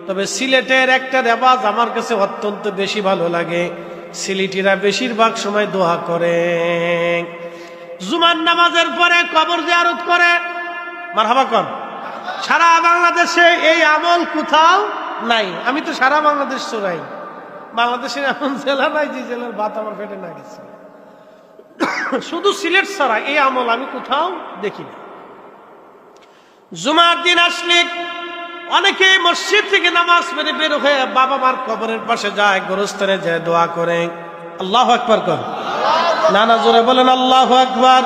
তবে সিলেটের একটা রেওয়াজ আমার কাছে অত্যন্ত বেশি ভালো লাগে। সিলেটিরা বেশিরভাগ সময় দোয়া করে, জুমার নামাজের পরে কবর জিয়ারত করে। মারহাবা কর। সারা বাংলাদেশে এই আমল কোথাও নাই। আমি তো সারা বাংলাদেশ চড়াই, বাংলাদেশের এমন জেলা নাই যে জেলার ভাত আমার পেটে না গেছে। শুধু সিলেট ছাড়া এই আমল আমি কোথাও দেখি না। জুমার দিন আসলে অনেকে মসজিদ থেকে নামাজ পড়ে বের হয়ে বাবা মার কবরের পাশে যায়, গোরস্থানে যায়, দোয়া করে। আল্লাহু আকবার কর। না না, জোরে বলেন আল্লাহু আকবার।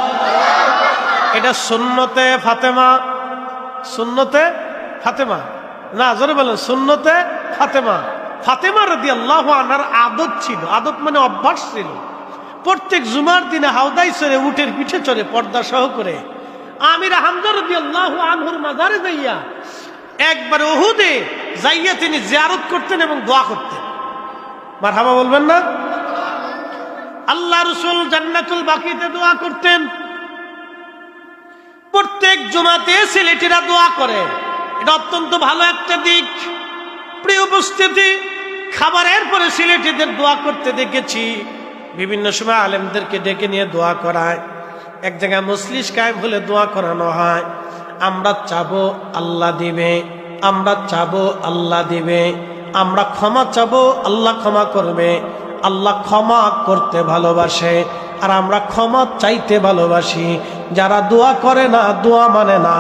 এটা সুন্নতে ফাতেমা, সুন্নতে ফাতেমা না, জোরে বলেন সুন্নতে ফাতেমা। ফাতেমা রাদিয়াল্লাহু আনহার আদত ছিল, আদত মানে অভ্যাস ছিল, প্রত্যেক জুমার দিনে হাওদায় চড়ে, উটের পিঠে চড়ে, পর্দা সহ করে আমির হামজা রাদিয়াল্লাহু আনহুর মাজারে যাইয়া, একবার উহুদে যাইয়া তিনি জিয়ারত করতেন এবং দোয়া করতেন। মারহাবা বলবেন না? আল্লাহ রাসূল জান্নাতুল বাকিতে দোয়া করতেন। প্রত্যেক জুমাতে সিলেটিরা দোয়া করে, এটা অত্যন্ত ভালো একটা দিক। প্রিয় উপস্থিতি, খাবারের পরে সিলেটিদের দোয়া করতে দেখেছি। বিভিন্ন সময় আলেমদেরকে ডেকে নিয়ে দোয়া করায়, এক জায়গায় মজলিস কায়েম হলে দোয়া করানো হয়। আমরা চাবো আল্লাহ দিবে, আমরা চাবো আল্লাহ দিবে, আমরা ক্ষমা চাবো আল্লাহ ক্ষমা করবে। আল্লাহ ক্ষমা করতে ভালোবাসে আর আমরা ক্ষমা চাইতে ভালোবাসি। যারা দোয়া করে না, দোয়া মানে না,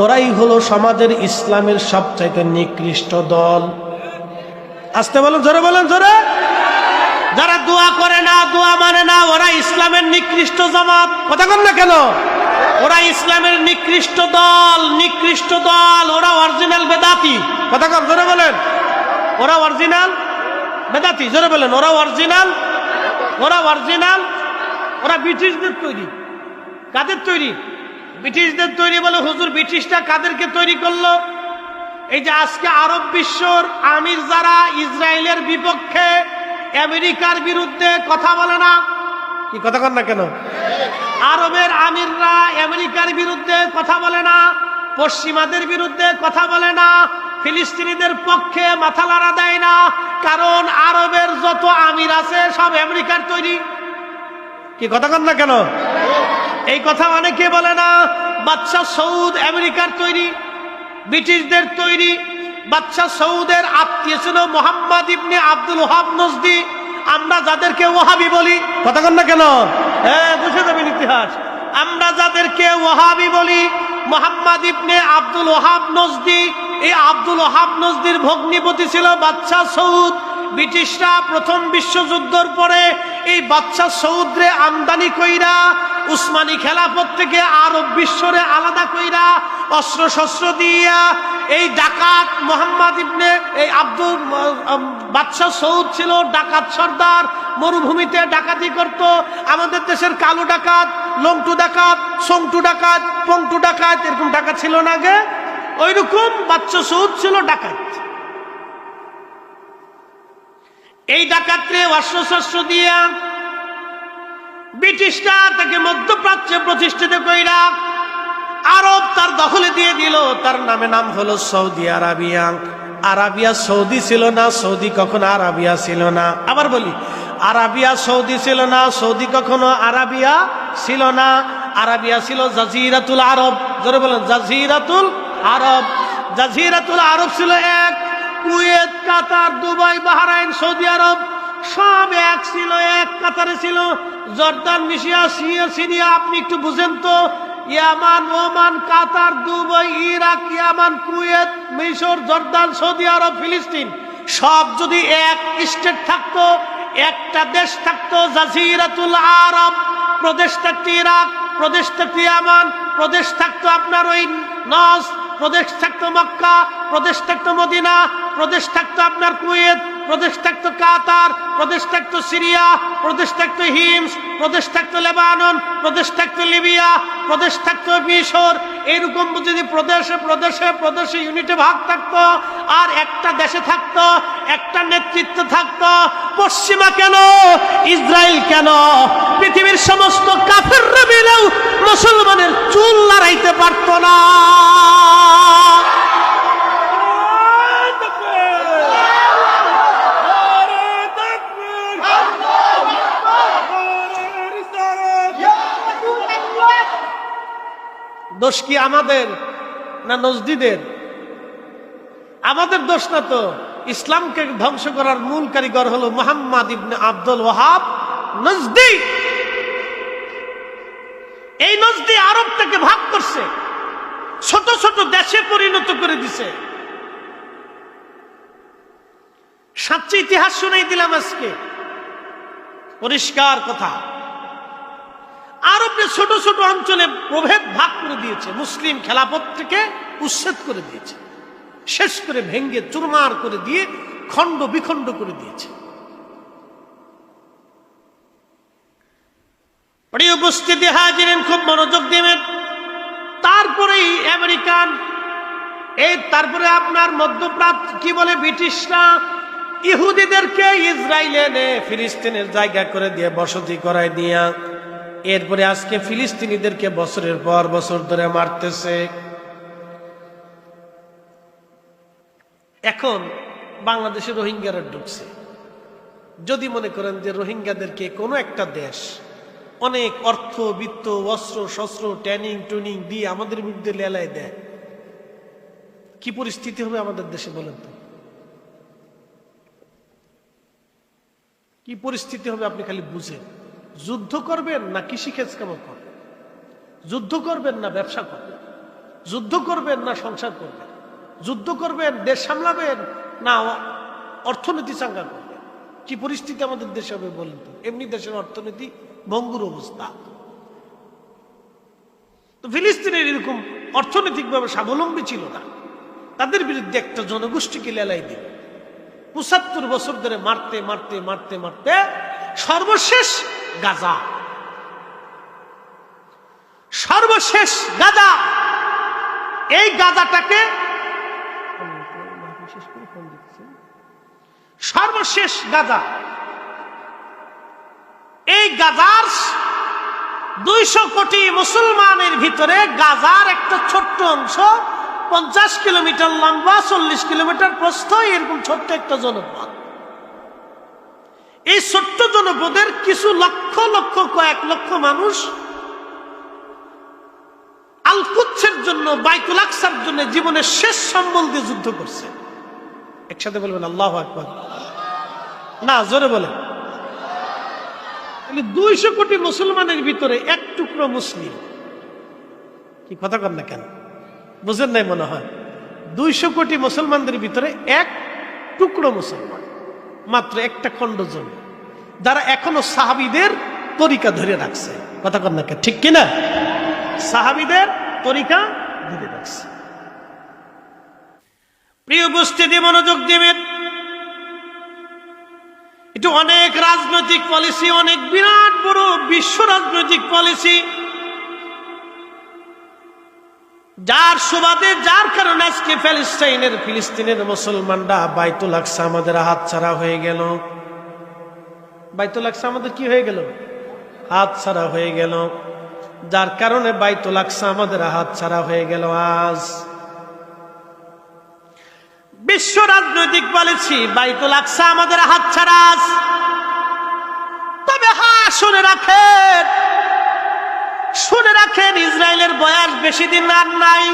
ওরাই হলো সমাজের ইসলামের সবচাইতে নিকৃষ্ট দল। আসতে বলেন, জোরে বলেন, জোরে। যারা দোয়া করে না, দোয়া মানে না, ওরা ইসলামের নিকৃষ্ট জামাত। কথা বল না কেন? ওরা ইসলামের নিকৃষ্ট দল, নিকৃষ্ট দল। ওরা অরিজিনাল বেদাতি। কথা কম, জোরে বলেন। ওরা অরিজিনাল বেদাতি, জোরে বলেন। ওরা অরিজিনাল, ওরা অরিজিনাল। ওরা ব্রিটিশদের তৈরি। কাদের তৈরি? ব্রিটিশদের তৈরি। বলে হুজুর ব্রিটিশটা কাদেরকে তৈরি করলো? এই যে আজকে আরব বিশ্বর আমির যারা ইসরায়েলের বিপক্ষে, আমেরিকার বিরুদ্ধে কথা বলে না, কি কথা কন না কেন? আরবের আমিররা আমেরিকার বিরুদ্ধে কথা বলে না, পশ্চিমাদের বিরুদ্ধে কথা বলে না, ফিলিস্তিনিদের পক্ষে মাথা লড়া দেয় না। কারণ আরবের যত আমির আছে সব আমেরিকার তৈরি। কি কথা কন না কেন? এই কথা অনেকে বলে না। বাদশাহ সৌদ আমেরিকার তৈরি, ব্রিটিশদের তৈরি। বাদশাহ সৌদের আত্মীয় ছিল মোহাম্মদ ইবনে আব্দুল ওহাব নজদি, আমরা যাদেরকে ওহাবি বলি। কথা কন না কেন? হ্যাঁ, বুঝে যাবেন ইতিহাস। আমরা যাদেরকে ওহাবি বলি, মোহাম্মদ ইবনে আব্দুল ওহাব নজদি। এই আব্দুল ওহাব নজদির ভগ্নিপতি ছিল বাদশাহ সৌদ। ব্রিটিশরা প্রথম বিশ্বযুদ্ধের পরে এই বাদশাহ সৌদরে আমদানি কইরা উসমানী খেলাফত থেকে আরব বিশ্বরে আলাদা কইরা অস্ত্র শস্ত্র দিয়া এই ডাকাত মোহাম্মদ ইবনে এই আব্দুল বাদশাহ সৌদ ছিল ডাকাত সর্দার। মরুভূমিতে ডাকাতি করত। আমাদের দেশের কালো ডাকাত, লংটু ডাকাত, সোংটু ডাকাত, পংটু ডাকাত, এরকম ডাকাত ছিল না গে? ওই রকম বাদশাহ সৌদ ছিল ডাকাত। এই ডাকাতরে অস্ত্র শস্ত্র দিয়া ব্রিটিশরা তাকে মধ্যপ্রাচ্যে প্রতিষ্ঠিত কইরা আরব তার দখলে দিয়ে দিল। তার নাম হলো সৌদি আরাবিয়া। আরাবিয়া সৌদি ছিল না, সৌদি কখনো আরাবিয়া ছিল না। আবার বলি, আরাবিয়া সৌদি ছিল না, সৌদি কখনো আরাবিয়া ছিল না। আরাবিয়া ছিল জাজিরাতুল আরব। জোরে বলেন, জাজিরাতুল আরব। জাজিরাতুল আরব ছিল এক। কুয়েত, কাতার, দুবাই, বাহরাইন, সৌদি আরব সব এক ছিল, এক কাতারে ছিল। জর্দান, মিশিয়া, সিরিয়া, আপনি একটু বুঝেন তো, ইয়ামান, ওমান, কাতার, দুবাই, ইরাক, ইয়ামান, কুয়েত, মিশর, জর্দান, সৌদি আরব, ফিলিস্তিন সব যদি এক স্টেট থাকতো, একটা দেশ থাকতো, জাজিরাতুল আরব। প্রদেশ থাকতো ইরাক, প্রদেশ থাকতো ইয়ামান, প্রদেশ থাকতো আপনার ওই নস, প্রদেশ থাকতো মক্কা, প্রদেশ থাকতো মদিনা, প্রদেশ থাকতো আপনার কুয়েত, প্রদেশ থাকতো কাতার, প্রদেশ থাকতো সিরিয়া, প্রদেশ থাকতো হিমস, প্রদেশ থাকতো লেবানন, প্রদেশ থাকতো লিবিয়া, প্রদেশ থাকতো মিশর। এইরকম যদি প্রদেশে প্রদেশে প্রদেশে ইউনিটে ভাগ থাকতো, আর একটা দেশে থাকতো, একটা নেতৃত্ব থাকতো। পশ্চিমা কেন, ইসরায়েল কেন, পৃথিবীর সমস্ত কাফেররা মিলেও মুসলমানের চুল লড়াইতে পারতো না। দোষ কি আমাদের না নজদিদের? আমাদের দোষ না তো। ইসলামকে ধ্বংস করার মূল কারিগর হলো মুহাম্মদ ইবনে আব্দুল ওয়াহাব নজদি। এই নজদি আরবটাকে ভাগ করছে, ছোট ছোট দেশে পরিণত করে দিছে। সাচ্চা ইতিহাস শুনাই দিলাম আজকে, পরিষ্কার কথা। আরবকে ছোট ছোট অঞ্চলে প্রভেদ ভাগ করে দিয়েছে, মুসলিম খেলাফত থেকে উচ্ছেদ করে দিয়েছে, শেষ করে ভেঙ্গে চুরমার করে দিয়ে খণ্ড বিখণ্ড করে দিয়েছে। প্রিয় উপস্থিতি হাজিরেন, খুব মনোযোগ দিবেন। তারপরেই আমেরিকান, তারপরে আপনার মধ্যপ্রাচ্য কি বলে ব্রিটিশরা ইহুদিদেরকে ইসরায়েলে এনে ফিলিস্তিনের জায়গা করে দিয়ে বসতি করায় দিয়া এরপরে আজকে ফিলিস্তিনিদেরকে বছরের পর বছর ধরে মারতেছে। এখন বাংলাদেশে রোহিঙ্গারা ঢুকছে। যদি মনে করেন যে রোহিঙ্গাদেরকে কোনো একটা দেশ অনেক অর্থ বিত্ত অস্ত্র শস্ত্র ট্রেনিং টুনিং দিয়ে আমাদের বিরুদ্ধে লেলায় দেয়, কি পরিস্থিতি হবে আমাদের দেশে বলেন তো? কি পরিস্থিতি হবে আপনি খালি বুঝেন। যুদ্ধ করবেন না কৃষিকাজ কাম করবেন? যুদ্ধ করবেন না ব্যবসা করবেন? যুদ্ধ করবেন না সংসার করবেন? যুদ্ধ করবেন দেশ সামলাবেন না অর্থনীতি চাঙ্গা করবেন? কি পরিস্থিতি আমাদের দেশে হবে বলেন তো? এমনি দেশের অর্থনীতি ভঙ্গুর অবস্থা। তো ফিলিস্তিনের এরকম অর্থনৈতিকভাবে স্বাবলম্বী ছিল না, তাদের বিরুদ্ধে একটা জনগোষ্ঠীকে লেলাই দিল। ৭৫ বছর ধরে মারতে মারতে মারতে মারতে সর্বশেষ গাজা, সর্বশেষ গাজা। এই গাজাটাকে সর্বশেষ গাজা, এই গাজার ২০০ কোটি মুসলমানের ভিতরে গাজার একটা ছোট্ট অংশ, 50 কিলোমিটার লম্বা, 40 কিলোমিটার প্রস্থ, এরকম ছোট্ট একটা জনপদ। এই ছোট্ট জনপদের কিছু লক্ষ লক্ষ কয়েক লক্ষ মানুষ আল কুদসের জন্য, বাইতুল আকসার জন্য জীবনের শেষ সম্বল দিয়ে যুদ্ধ করছে। একসাথে বলবেন আল্লাহু আকবার। না, জোরে বলেন। ২০০ কোটি মুসলমানের ভিতরে এক টুকরো মুসলিম। কি কথা কন না কেন? বুঝেন নাই মনে হয়? ২০০ কোটি মুসলমানদের ভিতরে এক টুকরো মুসলমান, মাত্র একটা খণ্ড জন, যারা এখনো সাহাবীদের তরিকা ধরে রাখছে। কথা কন না কেন? ঠিক কিনা? সাহাবীদের তরিকা ধরে রাখছে। প্রিয় উপস্থিতি, মনোযোগ দিবেন। এটা অনেক রাজনৈতিক পলিসি, অনেক বিরাট বড় বিশ্ব রাজনৈতিক পলিসি, যার সুবাদে, যার কারণে আজকে ফিলিস্তিনের মুসলমানরা বাইতুল আকসা আমাদের হাতছাড়া হয়ে গেল। বাইতুল আকসা আমাদের কি হয়ে গেল? হাতছাড়া হয়ে গেল। যার কারণে বাইতুল আকসা আমাদের হাতছাড়া হয়ে গেল। আজ বিশ্ব রাজনৈতিক পলিসি, বাইতুল আকসা আমাদের হাতছাড়া। তবে হ্যাঁ, শুনে রাখেন, শুনে রাখেন, ইসরায়েলের বয়স বেশি দিন আর নাই।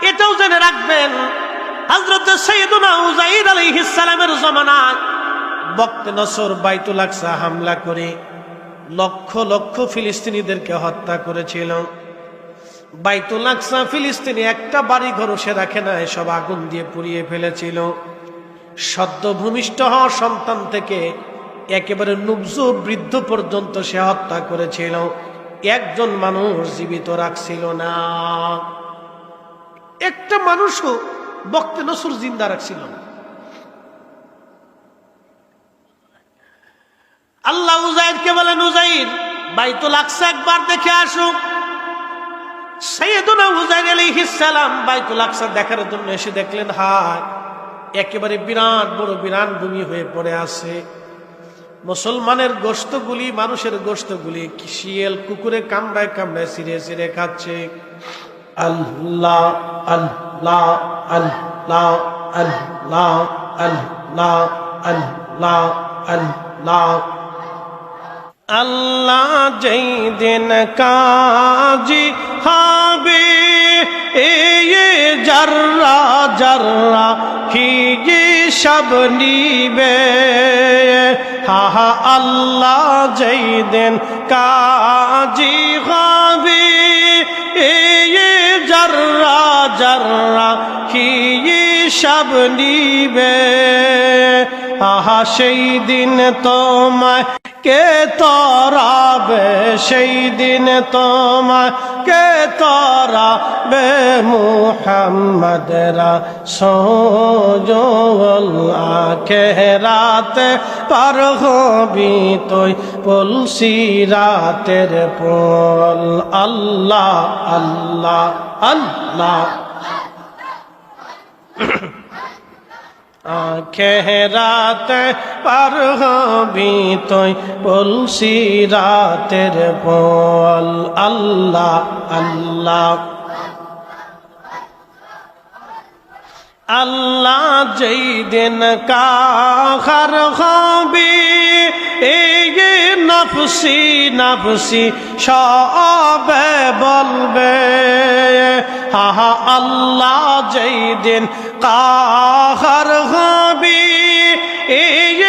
এটাও জেনে রাখবেন, হযরত সাইয়্যিদুনা উযাইর আলাইহিস সালামের জামানায় বক্তে নসর বাইতুল আকসা হামলা করে লক্ষ লক্ষ ফিলিস্তিনিদেরকে হত্যা করেছিল। বাইতুল আকসা ফিলিস্তিনি একটা বাড়ি ঘরও সে রাখে না, সব আগুন দিয়ে পুড়িয়ে ফেলেছিল। সদ্য ভূমিষ্ঠ হওয়া সন্তান থেকে একেবারে নুবজ বৃদ্ধ পর্যন্ত সে হত্যা করেছিল। একজন মানুষ জীবিত রাখছিল না, একটা মানুষও বক্তে নসর জিন্দা রাখছিল না। আল্লাহ উযাইরকে বলেন, উযাইর, বাইতুল আকসা একবার দেখে আসুক। সাইয়্যিদুনা উযাইর আলাইহিস সালাম বাইতুল আকসা দেখার জন্য এসে দেখলেন, হায়, একেবারে বিরাট বড় বিরান ভূমি হয়ে পড়ে আছে। মুসলমানের গোশতগুলি, মানুষের গোশতগুলি শিয়াল কুকুরে কামড়ায় কামড়ায় ছিঁড়ে ছিঁড়ে খাচ্ছে। আল্লাহ আল্লাহ আল্লাহ আল্লাহ আল্লাহ আল্লাহ আল্লাহ। আল্লাহ যেই দিন কাজী হবে ये जर्रा जर्रा की ये सब नीबे हा हा अल्लाह जैदेन काजी गावी ये जर्रा जर्रा की ये सब नीबे আহা সেই দিন তোমায় কে তরাবে সেই দিন তোমায় কে তরাবে মুহাম্মদ রাসূল আখিরাতে পার হবি তুই পুলসিরাতের পোল আল্লাহ আল্লাহ আল্লাহ আখিরাতে পার হবি তুই পুলসিরাতের পোল আল্লাহ আল্লাহ আল্লাহ যেই দিন কাহার হবি এই নফসি নফসি সবে বলবে হা আল্লাহ যেই দিন কাহার হবি এই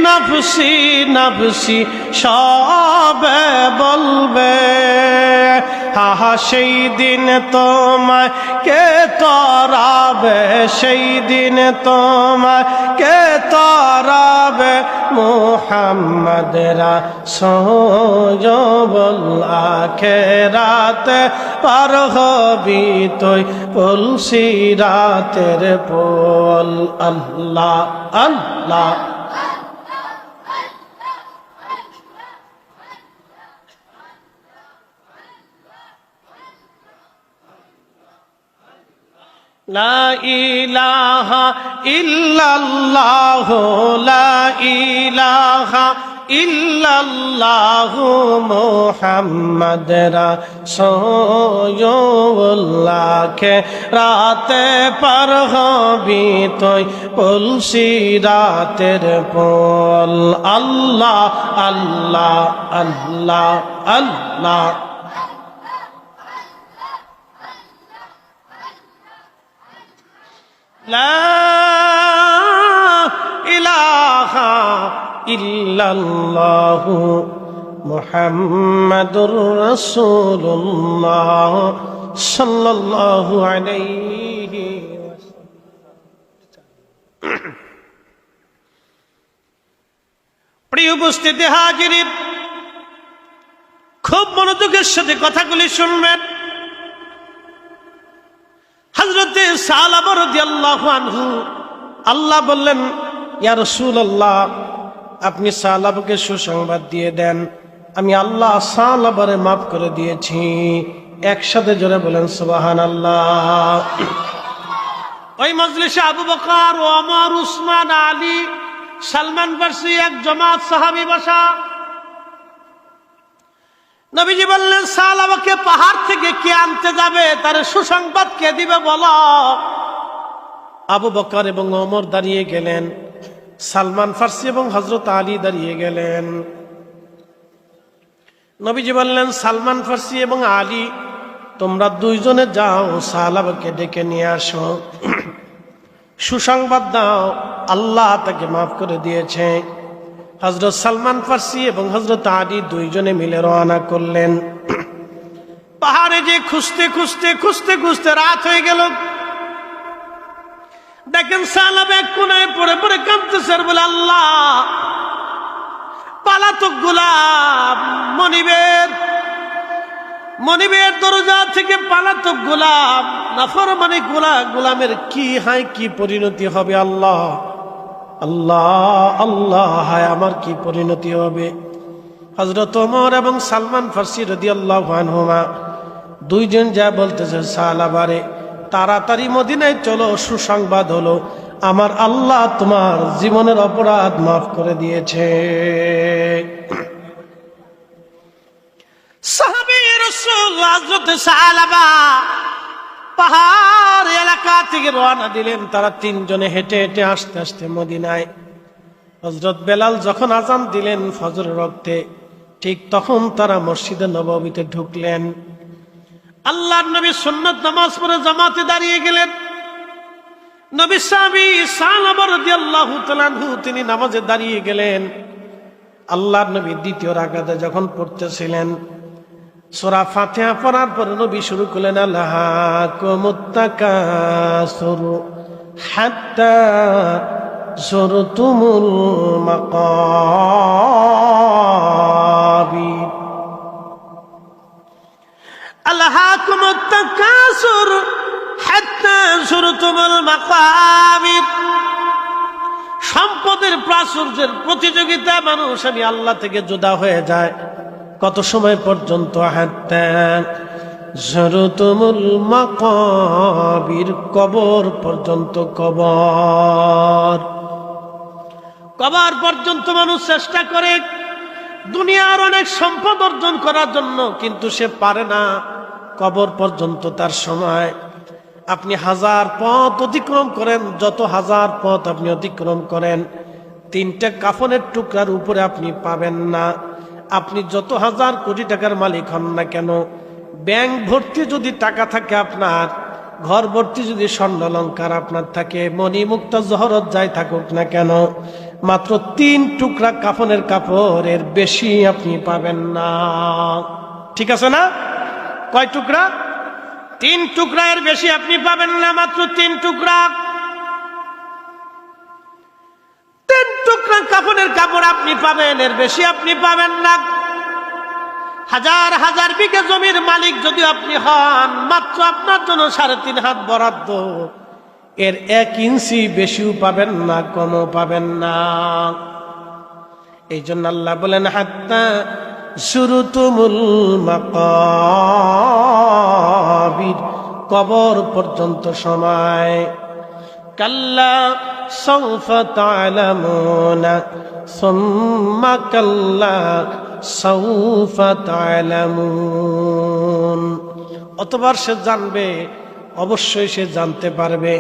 নফসি নফসি সবে বলবে হা সেই দিন তোমায় কে তরাবে সেই দিন তোমায় কে তরাবে মুহাম্মদ রাসূল আখিরাতে পার হবি তুই পুলসিরাতের পোল আল্লাহ আল্লাহ লা ইলাহা ইল্লাল্লাহু লা ইলাহা ইল্লাল্লাহু মুহাম্মদ রাসূলুল্লাহ কে রাতে পার হবি তুই পুলসিরাতের পোল আল্লাহ আল্লাহ আল্লাহ আল্লাহ লা ইলাহা ইল্লাল্লাহু মুহাম্মাদুর রাসূলুল্লাহ সাল্লাল্লাহু আলাইহি ওয়াসাল্লাম। প্রিয় উপস্থিতি হাজিরিন, খুব মনোযোগের সাথে কথাগুলি শুনবেন। হযরতে সালাবা রাদিয়াল্লাহু আনহু আল্লাহ বললেন, ইয়া রাসূলুল্লাহ, আপনি সালাবাকে সুসংবাদ দিয়ে দেন, আমি আল্লাহ সালাবারে মাফ করে দিয়েছি। একসাথে জোরে বলেন সুবহানাল্লাহ। ওই মজলিসে আবু বকর, ওমর, উসমান, আলী, সালমান ফারসি এক জামাত সাহাবী বসা। নবীজি বললেন, সালাবাকে পাহাড় থেকে কে আনতে যাবে, তার সুসংবাদ কে দিবে বলো। আবু বকর এবং ওমর দাঁড়িয়ে গেলেন, সালমান ফারসি এবং হযরত আলী দাঁড়িয়ে গেলেন। নবীজি বললেন, সালমান ফারসি এবং আলী, তোমরা দুইজনে যাও, সালাবাকে ডেকে নিয়ে আসো, সুসংবাদ দাও, আল্লাহ তাকে মাফ করে দিয়েছে। হযরত সালমান ফারসি এবং হযরত আলী দুইজনে মিলে রওনা করলেন। পাহাড়ে যে খুঁজতে খুঁজতে খুঁজতে খুঁজতে রাত হয়ে গেল। দেখেন সালাবা এক কোনায় পড়ে পড়ে কাঁদতেছে আর বলে, আল্লাহ, পালাতক গোলাম মনিবের দরজা থেকে পালাতক গোলাম, নাফরমানি গোলামের কি হায় কি পরিণতি হবে। আল্লাহ আল্লাহ আল্লাহ, হায় আমার কি পরিণতি হবে। হযরত ওমর এবং সালমান ফারসি রাদিয়াল্লাহু আনহুমা দুইজন যা বলতেছে, সালাবারে তাড়াতাড়ি মদিনায় চলো, সুসংবাদ হলো আমার আল্লাহ তোমার জীবনের অপরাধ মাফ করে দিয়েছে। সাহাবী রাসূল হযরত সালাবা পাহাড় এলাকা থেকে রওনা দিলেন। তারা তিনজনে হেঁটে হেঁটে আস্তে আস্তে মদিনায়। হযরত বেলাল যখন আযান দিলেন ফজরের ওয়াক্তে, ঠিক তখন তারা মসজিদে নববীতে ঢুকলেন। আল্লাহর নবী সুন্নাত নামাজ পড়ে জামাতে দাঁড়িয়ে গেলেন। নবী সাহাবী সালামা রাদিয়াল্লাহু তাআলা আনহু তিনি নামাজে দাঁড়িয়ে গেলেন। আল্লাহর নবী দ্বিতীয় রাকাতে যখন পড়তেছিলেন, সূরা ফাতিহা পড়ার পর নবী শুরু করলেন, আল্লাহাকুমুত তাকাসুর হাত্তা যুরতুমুল মাকাবির। আল্লাহাকুমুত তাকাসুর হাত্তা যুরতুমুল মাকাবির। সম্পদের প্রাচুর্যের প্রতিযোগিতা মানুষ আমি আল্লাহ থেকে জুদা হয়ে যায় কত সময় পর্যন্ত? হাত্তা যুরতুমুল মাকাবির, কবর পর্যন্ত। কবর পর্যন্ত মানুষ চেষ্টা করে দুনিয়ার অনেক সম্পদ অর্জন করার জন্য, কিন্তু সে পারে না। কবর পর্যন্ত তার সময়। আপনি হাজার পথ অতিক্রম করেন, যত হাজার পথ আপনি অতিক্রম করেন, তিনটা কাফনের টুকরার উপরে আপনি পাবেন না। আপনি যত হাজার কোটি টাকার মালিক হন না কেন, ব্যাংক ভর্তি যদি টাকা থাকে আপনার, ঘর ভর্তি যদি স্বর্ণ অলংকার আপনার থাকে, মণিমুক্তা জহরত যাই থাকুক না কেন, মাত্র 3 টুকরা কাফনের কাপড়ের বেশি আপনি পাবেন না। ঠিক আছে না? কয় টুকরা? 3 টুকরা, এর বেশি আপনি পাবেন না। মাত্র 3 টুকরা। 3 টুকরা কাফনের কাপড় আপনি পাবেন, এর বেশি আপনি পাবেন না। হাজার হাজার বিঘা জমির মালিক যদি আপনি হন, মাত্র আপনার জন্য 3.5 হাত বরাদ্দ, এর 1 ইঞ্চি বেশিও পাবেন না, কমও পাবেন না। এই জন্য আল্লাহ বলেন, হাত্তা যুরতুমুল মাকাবির, কবর পর্যন্ত সময়। কাল্লা সাউফা তা'লামুনা সুম্মা কাল্লা সাউফা তা'লামুন। অতবার সে জানবে, অবশ্যই সে জানতে পারবে,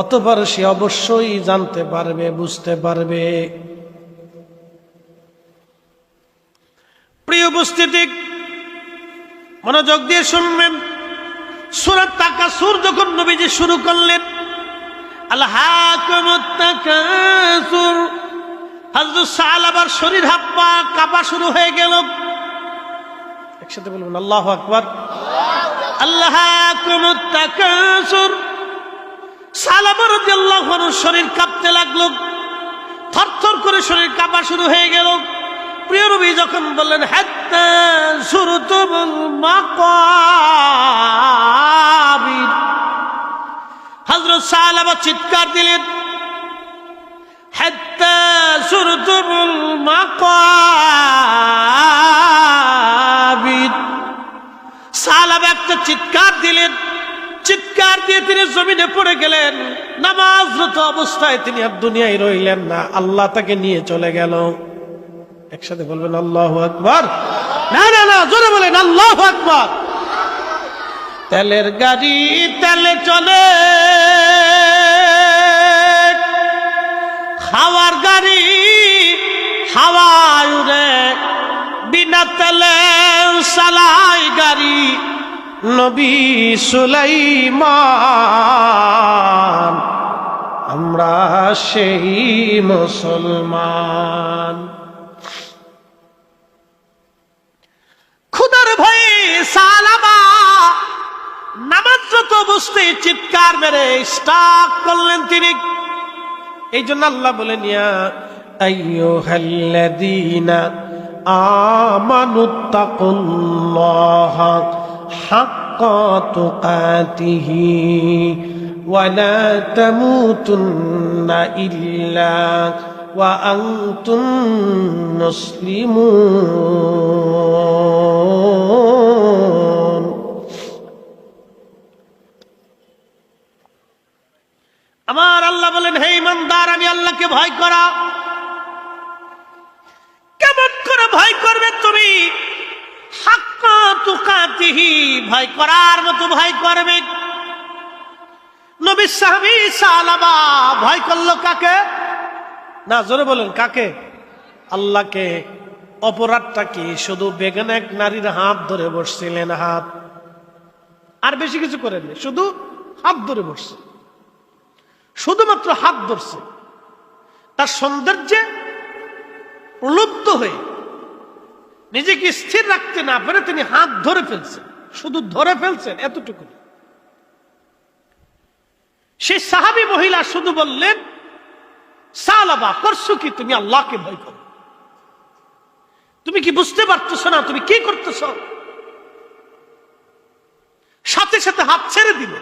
অতবার সে অবশ্যই জানতে পারবে, বুঝতে পারবে। প্রিয় উপস্থিতি, মনোযোগ দিয়ে শুনবেন। সূরা তাকাসুর যখন নবীজি শুরু করলেন, আল্লাহাকুমুত তাকাসুর, হযরত সালাবার শরীর হাত পা কাঁপা শুরু হয়ে গেল। একসাথে বলবেন আল্লাহু আকবার। আল্লাহাকুমুত তাকাসুর। সালাবা রাদিয়াল্লাহু আনহু শরীর কাঁপতে লাগলো, থরথর করে শরীর কাঁপা শুরু হয়ে গেল। প্রিয় নবী যখন বললেন, হাত্তা যুরতুমুল মাকাবির, হযরত সালাবা চিৎকার দিলেন, হাত্তা যুরতুমুল মাকাবির। সালাবা একটা চিৎকার দিলেন, চিৎকার দিয়ে তিনি জমিনে পড়ে গেলেন। নামাজরত অবস্থায় তিনি আর দুনিয়ায় রইলেন না, আল্লাহ তাকে নিয়ে চলে গেল। একসাথে বলবেন আল্লাহু আকবার। না না না, জোরে বলেন আল্লাহু আকবার। তেলের গাড়ি তেলে চলে, হাওয়ার গাড়ি হাওয়ায় উড়ে, বিনা তেলে চালাই গাড়ি নবী সুলাইমান। আমরা সেই মুসলমান। খুদার ভয়ে সালাবা নামাজরত অবস্থায় চিৎকার মেরে স্টাক করলেন তিনি। এই জন্য আল্লাহ বলেন, ইয়া আইয়ুহাল্লাযীনা আমানুত্তাকুল্লাহা হাক্কা তুকাতিহি ওয়া লা তামুতুন্না ইল্লা ওয়া আনতুম মুসলিমুন। আমার আল্লাহ বলেন, হে ইমানদার, আমি আল্লাহকে ভয় করা। কেমন করে ভয় করবে তুমি? হাক্কা তুকাতিহি, ভয় করার মতো ভয় করবে। নবী সাহাবী সালাবা ভয় করলো কাকে? না, জোরে বলেন কাকে? আল্লাহকে। অপরাধটা কি? শুধু বেগানা এক নারীর হাত ধরে বসছিলেন। হাত আর বেশি কিছু করেননি, শুধু হাত ধরে বসছে, শুধুমাত্র হাত ধরছে। তার সৌন্দর্যে প্রলুব্ধ হয়ে নিজেকে স্থির রাখতে না পেরে তিনি হাত ধরে ফেলছেন, শুধু ধরে ফেলছেন এতটুকু। সেই সাহাবী মহিলা শুধু বললেন, সালাবা করছো কি? তুমি আল্লাহকে ভয় করো। তুমি কি বুঝতে পারতেছ না তুমি কি করতেছ? সাথে সাথে হাত ছেড়ে দিল,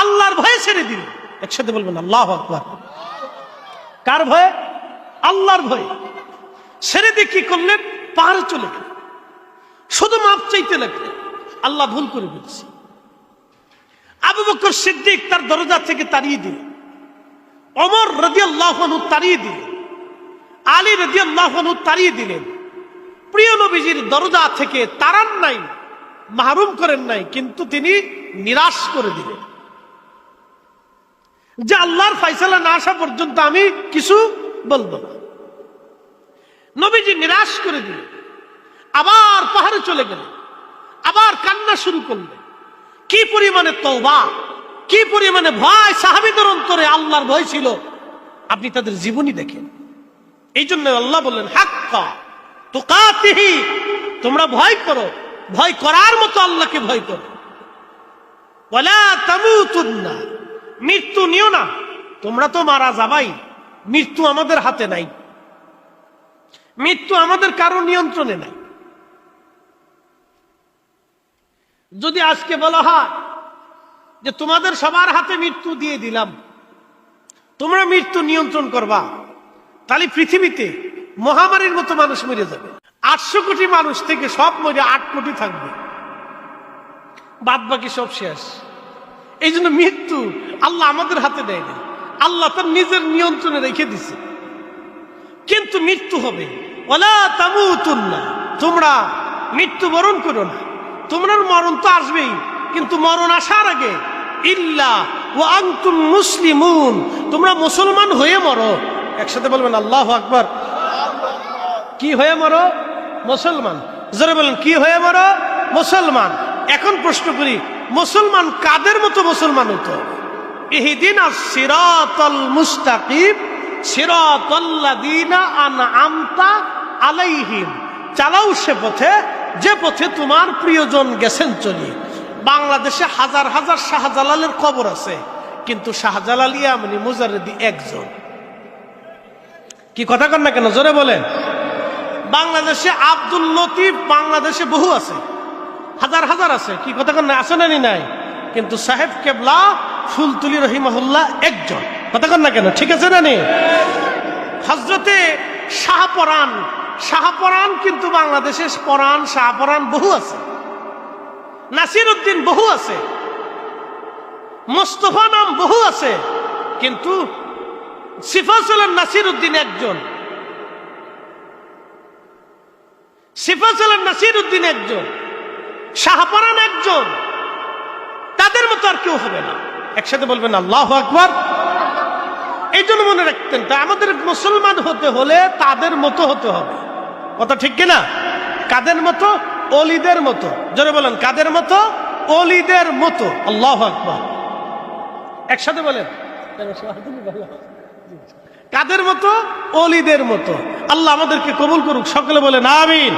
আল্লাহর ভয়ে ছেড়ে দিল। একসাথে বলবেন আল্লাহু আকবার। কার ভয়ে? আল্লাহর ভয়ে। ছেড়ে দিয়ে কি করলেন? পাহাড়ে চলে গেলেন, শুধু মাপ চাইতে লাগলেন, আল্লাহ ভুল করে ফেলছি। আবু বকর সিদ্দিক তার দরজা থেকে তাড়িয়ে দিলেন, ওমর রাদিয়াল্লাহু আনহু তাড়িয়ে দিলেন, আলী রাদিয়াল্লাহু আনহু তাড়িয়ে দিলেন। প্রিয় নবীজির দরজা থেকে তাড়ান নাই, মাহরুম করেন নাই, কিন্তু তিনি নিরাশ করে দিলেন যে আল্লাহর ফয়সালা না আসা পর্যন্ত আমি কিছু বলবো না। নবীজি নিরাশ করে দিলেন, আবার পাহাড়ে চলে গেলেন, আবার কান্না শুরু করলেন। কি পরিমাণে তওবা, কি পরিমাণে ভয় সাহাবীদের অন্তরে আল্লাহর ভয় ছিল, আপনি তাদের জীবনী দেখেন। এই জন্য আল্লাহ বললেন, হাক্কা তুকাতিহি, তোমরা ভয় করো, ভয় করার মতো আল্লাহকে ভয় করো। ওয়ালা তামুতুন্না, মৃত্যু নিও না, তোমরা তো মারা যাবাই, মৃত্যু আমাদের হাতে নাই, মৃত্যু আমাদের কারো নিয়ন্ত্রণে নাই। যদি আজকে বলা হয় যে তোমাদের সবার হাতে মৃত্যু দিয়ে দিলাম, তোমরা মৃত্যু নিয়ন্ত্রণ করবা, তাহলে পৃথিবীতে মহামারীর মতো মানুষ মরে যাবে। 800 কোটি মানুষ থেকে সব মরে 8 কোটি থাকবে, বাদ বাকি সব শেষ। এই জন্য মৃত্যু আল্লাহ আমাদের হাতে দেয় না, আল্লাহ তার নিজের নিয়ন্ত্রণে রেখে দিছে। কিন্তু মৃত্যু হবে, ওয়ালা তামুতুন্না, তোমরা মৃত্যু বরণ করো না। তোমরা মরণ তো আসবেই, কিন্তু মরণ আসার আগে ইল্লা ওয়া আনতুম মুসলিমুন, তোমরা মুসলমান হয়ে মরো। একসাথে বলবেন আল্লাহু আকবার। কি হয়ে মরো? মুসলমান। জোরে বলেন, কি হয়ে মরো? মুসলমান। এখন প্রশ্ন করি, মুসলমান কাদের মতো মুসলমান হতো? ইহদিনাস সিরাতাল মুস্তাকিম সিরাতাল্লাযীনা আনআমতা আলাইহিম, চালাও সে পথে যে পথে তোমার প্রিয়জন গেছেন চলি। বাংলাদেশে হাজার হাজার শাহজালালের কবর আছে, কিন্তু শাহজালাল ইয়ামানি মুজাররিদি একজন। কি কথা কন না কেন? জোরে বলেন। বাংলাদেশে আব্দুল লতিফ বাংলাদেশে বহু আছে, হাজার হাজার আছে, কি কথা কন না? আছে না নাই? কিন্তু সাহেব কেবলা ফুলতুলি রহিমাহুল্লাহ একজন। কথা কন না কেন? ঠিক আছে না নেই? হযরতে শাহপরান, শাহপরান কিন্তু বাংলাদেশে পরান শাহপরান বহু আছে, নাসির উদ্দিন বহু আছে, মোস্তফা নাম বহু আছে, কিন্তু সিফাতুল্লাহ নাসির উদ্দিন একজন। সিফাতুল্লাহ নাসির উদ্দিন একজন, শাহপরান একজন, তাদের মতো আর কেউ হবে না। একসাথে বলবেন আল্লাহু আকবার। এই জন্য মনে রাখতেন, আমাদের মুসলমান হতে হলে তাদের মতো হতে হবে। কথা ঠিক কিনা? কাদের মতো? ওলিদের মতো। জোরে বলেন, কাদের মতো? ওলিদের মতো। আল্লাহু আকবার। একসাথে বলেন, কাদের মতো? ওলিদের মতো। আল্লাহ আমাদেরকে কবুল করুক, সকলে বলেন আমিন।